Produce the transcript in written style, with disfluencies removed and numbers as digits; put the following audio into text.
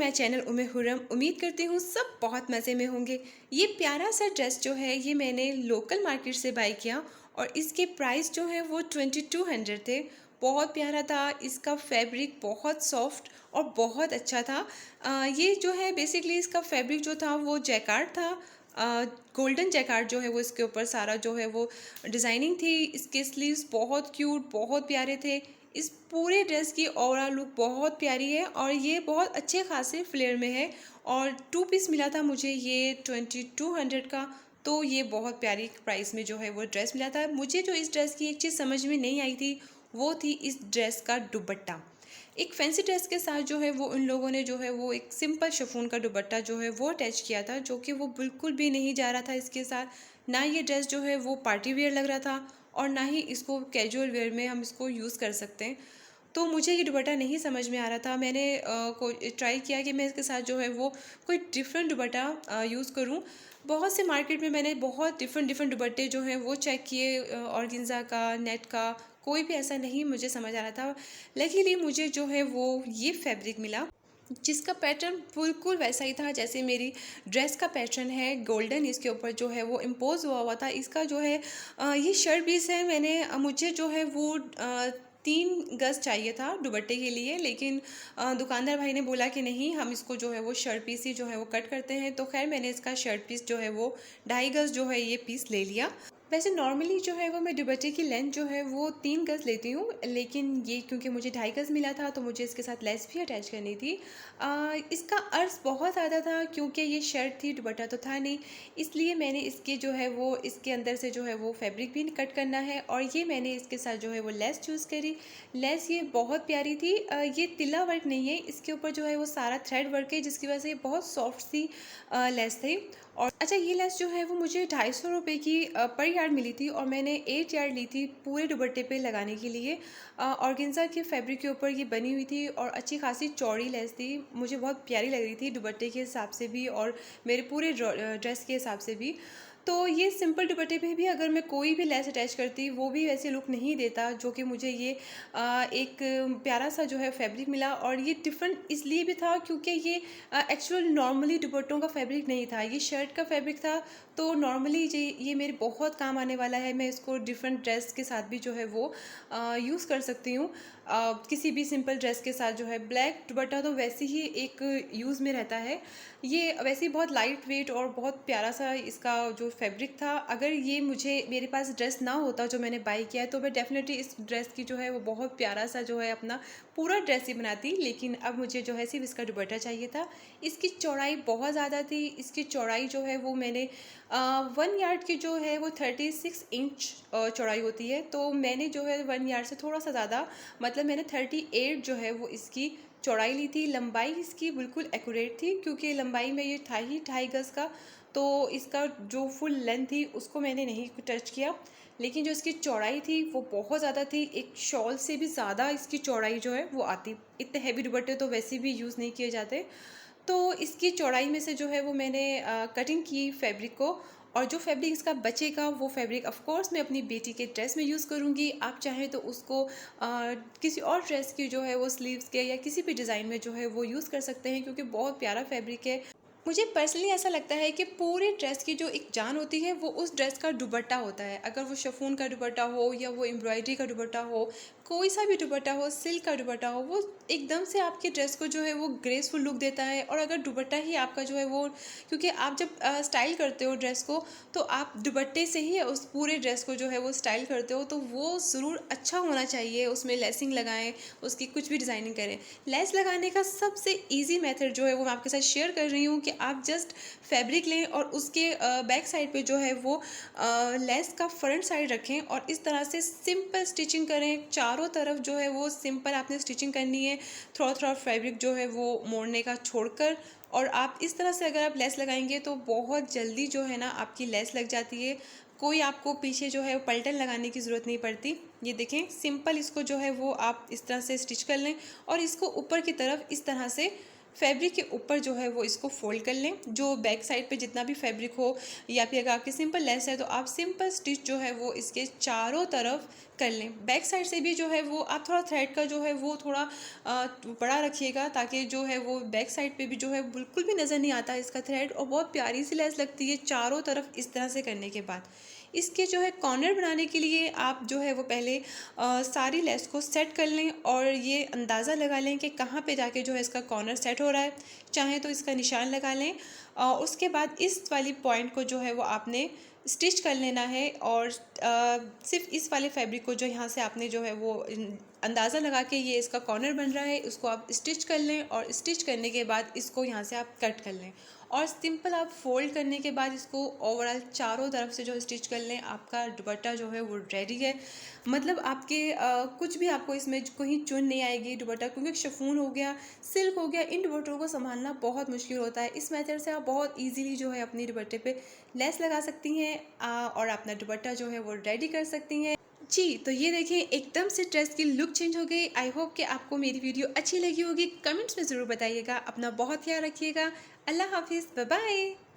My channel उम्मे खुर्रम। उम्मीद करती हूँ सब बहुत मज़े में होंगे। ये प्यारा सा ड्रेस जो है ये मैंने लोकल मार्केट से बाय किया और इसके प्राइस जो है वो 2200 थे। बहुत प्यारा था, इसका फैब्रिक बहुत सॉफ्ट और बहुत अच्छा था। ये जो है बेसिकली इसका फैब्रिक जो था वो जैकार्ड था। गोल्डन जैकार्ड जो है वो इसके ऊपर सारा जो है वो डिज़ाइनिंग थी। इसके स्लीव्स बहुत क्यूट, बहुत प्यारे थे। इस पूरे ड्रेस की ओवरऑल लुक बहुत प्यारी है और ये बहुत अच्छे खासे फ्लेयर में है और 2 पीस मिला था मुझे ये 2200 का। तो ये बहुत प्यारी प्राइस में जो है वो ड्रेस मिला था। मुझे जो इस ड्रेस की एक चीज़ समझ में नहीं आई थी वो थी इस ड्रेस का दुपट्टा। एक फैंसी ड्रेस के साथ जो है वो उन लोगों ने जो है वो एक सिंपल शिफॉन का दुपट्टा जो है वो अटैच किया था, जो कि वो बिल्कुल भी नहीं जा रहा था इसके साथ। ना ये ड्रेस जो है वो पार्टी वेयर लग रहा था और ना ही इसको कैजुअल वेयर में हम इसको यूज़ कर सकते हैं। तो मुझे ये दुपट्टा नहीं समझ में आ रहा था। मैंने ट्राई किया कि मैं इसके साथ जो है वो कोई डिफरेंट दुपट्टा यूज़ करूं। बहुत से मार्केट में मैंने बहुत डिफरेंट डिफरेंट दुपट्टे जो हैं वो चेक किए, ऑर्गेन्जा का, नेट का, कोई भी ऐसा नहीं मुझे समझ आ रहा था। लकीली मुझे जो है वो ये फैब्रिक मिला जिसका पैटर्न बिल्कुल वैसा ही था जैसे मेरी ड्रेस का पैटर्न है। गोल्डन इसके ऊपर जो है वो इम्पोज हुआ हुआ था। इसका जो है ये शर्ट पीस है। मुझे जो है वो 3 गज चाहिए था दुपट्टे के लिए, लेकिन दुकानदार भाई ने बोला कि नहीं, हम इसको जो है वो शर्ट पीस ही जो है वो कट करते हैं। तो खैर मैंने इसका शर्ट पीस जो है वो 2.5 गज जो है ये पीस ले लिया। वैसे नॉर्मली जो है वो मैं दुपट्टे की लेंथ जो है वो 3 गज लेती हूँ, लेकिन ये क्योंकि मुझे 2.5 गज मिला था तो मुझे इसके साथ लेस भी अटैच करनी थी। इसका अर्थ बहुत ज़्यादा था क्योंकि ये शर्ट थी, दुपट्टा तो था नहीं। इसलिए मैंने इसके जो है वो इसके अंदर से जो है वो फैब्रिक भी कट करना है और ये मैंने इसके साथ जो है वो लेस चूज़ करी। लेस ये बहुत प्यारी थी। ये तिल्ला वर्क नहीं है, इसके ऊपर जो है वो सारा थ्रेड वर्क है जिसकी वजह से ये बहुत सॉफ्ट सी लेस थी। और अच्छा, ये लेस जो है वो मुझे 250 रुपये की पर यार्ड मिली थी और मैंने 8 यार्ड ली थी पूरे दुपट्टे पे लगाने के लिए। ऑर्गेन्जा के फैब्रिक के ऊपर ये बनी हुई थी और अच्छी खासी चौड़ी लेस थी। मुझे बहुत प्यारी लग रही थी दुपट्टे के हिसाब से भी और मेरे पूरे ड्रेस के हिसाब से भी। तो ये सिंपल दुपट्टे पे भी अगर मैं कोई भी लेस अटैच करती वो भी वैसे लुक नहीं देता जो कि मुझे ये एक प्यारा सा जो है फैब्रिक मिला। और ये डिफरेंट इसलिए भी था क्योंकि ये एक्चुअल नॉर्मली दुपट्टों का फैब्रिक नहीं था, ये शर्ट का फैब्रिक था। तो नॉर्मली ये मेरे बहुत काम आने वाला है। मैं इसको डिफरेंट ड्रेस के साथ भी जो है वो यूज़ कर सकती हूँ। किसी भी सिंपल ड्रेस के साथ जो है ब्लैक दुपट्टा तो वैसे ही एक यूज़ में रहता है। ये वैसे ही बहुत लाइट वेट और बहुत प्यारा सा इसका जो फैब्रिक था। अगर ये मेरे पास ड्रेस ना होता जो मैंने बाई किया है तो मैं डेफिनेटली इस ड्रेस की जो है वो बहुत प्यारा सा जो है अपना पूरा ड्रेस ही बनाती। लेकिन अब मुझे जो है सिर्फ इसका दुपट्टा चाहिए था। इसकी चौड़ाई बहुत ज़्यादा थी। इसकी चौड़ाई जो है वो मैंने 1 यार्ड की जो है वो 36 इंच चौड़ाई होती है। तो मैंने जो है 1 यार्ड से थोड़ा सा ज़्यादा, मतलब मैंने 38 जो है वो इसकी चौड़ाई ली थी। लंबाई इसकी बिल्कुल एक्यूरेट थी क्योंकि लंबाई में ये था ही 2.5 गज का। तो इसका जो फुल लेंथ थी उसको मैंने नहीं टच किया, लेकिन जो इसकी चौड़ाई थी वो बहुत ज़्यादा थी। एक शॉल से भी ज़्यादा इसकी चौड़ाई जो है वो आती। इतने हैवी दुपट्टे तो वैसे भी यूज़ नहीं किए जाते। तो इसकी चौड़ाई में से जो है वो मैंने कटिंग की फैब्रिक को। और जो फैब्रिक इसका बचेगा वो फैब्रिक ऑफ कोर्स मैं अपनी बेटी के ड्रेस में यूज़ करूँगी। आप चाहें तो उसको किसी और ड्रेस की जो है वो स्लीव्स के या किसी भी डिज़ाइन में जो है वो यूज़ कर सकते हैं क्योंकि बहुत प्यारा फैब्रिक है। मुझे पर्सनली ऐसा लगता है कि पूरे ड्रेस की जो एक जान होती है वो उस ड्रेस का दुपट्टा होता है। अगर वो शिफॉन का दुपट्टा हो या वो एम्ब्रॉयडरी का दुपट्टा हो, कोई सा भी दुपट्टा हो, सिल्क का दुपट्टा हो, वो एकदम से आपके ड्रेस को जो है वो ग्रेसफुल लुक देता है। और अगर दुपट्टा ही आपका जो है वो, क्योंकि आप जब स्टाइल करते हो ड्रेस को तो आप दुपट्टे से ही उस पूरे ड्रेस को जो है वो स्टाइल करते हो, तो वो ज़रूर अच्छा होना चाहिए। उसमें लेसिंग लगाएं, उसकी कुछ भी डिज़ाइनिंग करें। लेस लगाने का सबसे ईजी मेथड जो है वो मैं आपके साथ शेयर कर रही हूँ कि आप जस्ट फैब्रिक लें और उसके बैक साइड पे जो है वो लेस का फ्रंट साइड रखें और इस तरह से सिंपल स्टिचिंग करें। चारों तरफ जो है वो सिंपल आपने स्टिचिंग करनी है, थोड़ा थोड़ा फैब्रिक जो है वो मोड़ने का छोड़कर। और आप इस तरह से अगर आप लेस लगाएंगे तो बहुत जल्दी जो है ना आपकी लेस लग जाती है। कोई आपको पीछे जो है पलटन लगाने की ज़रूरत नहीं पड़ती। ये देखें, सिंपल इसको जो है वो आप इस तरह से स्टिच कर लें और इसको ऊपर की तरफ इस तरह से फैब्रिक के ऊपर जो है वो इसको फोल्ड कर लें। जो बैक साइड पे जितना भी फैब्रिक हो, या फिर अगर आपकी सिंपल लेस है तो आप सिंपल स्टिच जो है वो इसके चारों तरफ कर लें। बैक साइड से भी जो है वो आप थोड़ा थ्रेड का जो है वो थोड़ा बड़ा रखिएगा, ताकि जो है वो बैक साइड पे भी जो है बिल्कुल भी नज़र नहीं आता इसका थ्रेड, और बहुत प्यारी सी लेस लगती है चारों तरफ इस तरह से करने के बाद। इसके जो है कॉर्नर बनाने के लिए आप जो है वो पहले सारी लेस को सेट कर लें, और ये अंदाज़ा लगा लें कि कहाँ पे जाके जो है इसका कॉर्नर सेट हो रहा है। चाहे तो इसका निशान लगा लें। उसके बाद इस वाली पॉइंट को जो है वो आपने स्टिच कर लेना है, और सिर्फ इस वाले फैब्रिक को जो यहाँ से आपने जो है वो अंदाज़ा लगा के ये इसका कॉर्नर बन रहा है, उसको आप स्टिच कर लें, और स्टिच करने के बाद इसको यहाँ से आप कट कर लें, और सिंपल आप फोल्ड करने के बाद इसको ओवरऑल चारों तरफ से जो स्टिच कर लें, आपका दुपट्टा जो है वो रेडी है। मतलब आपके कुछ भी आपको इसमें कहीं चुन नहीं आएगी दुपट्टा, क्योंकि शिफॉन हो गया, सिल्क हो गया, इन दुपट्टों को संभालना बहुत मुश्किल होता है। इस मेथड से आप बहुत इजीली जो है अपनी दुपट्टे पे लेस लगा सकती हैं, और अपना दुपट्टा जो है वो रेडी कर सकती हैं। जी, तो ये देखिए एकदम से ड्रेस की लुक चेंज हो गई। आई होप कि आपको मेरी वीडियो अच्छी लगी होगी। कमेंट्स में ज़रूर बताइएगा। अपना बहुत ख्याल रखिएगा। अल्लाह हाफिज़, बाय बाय।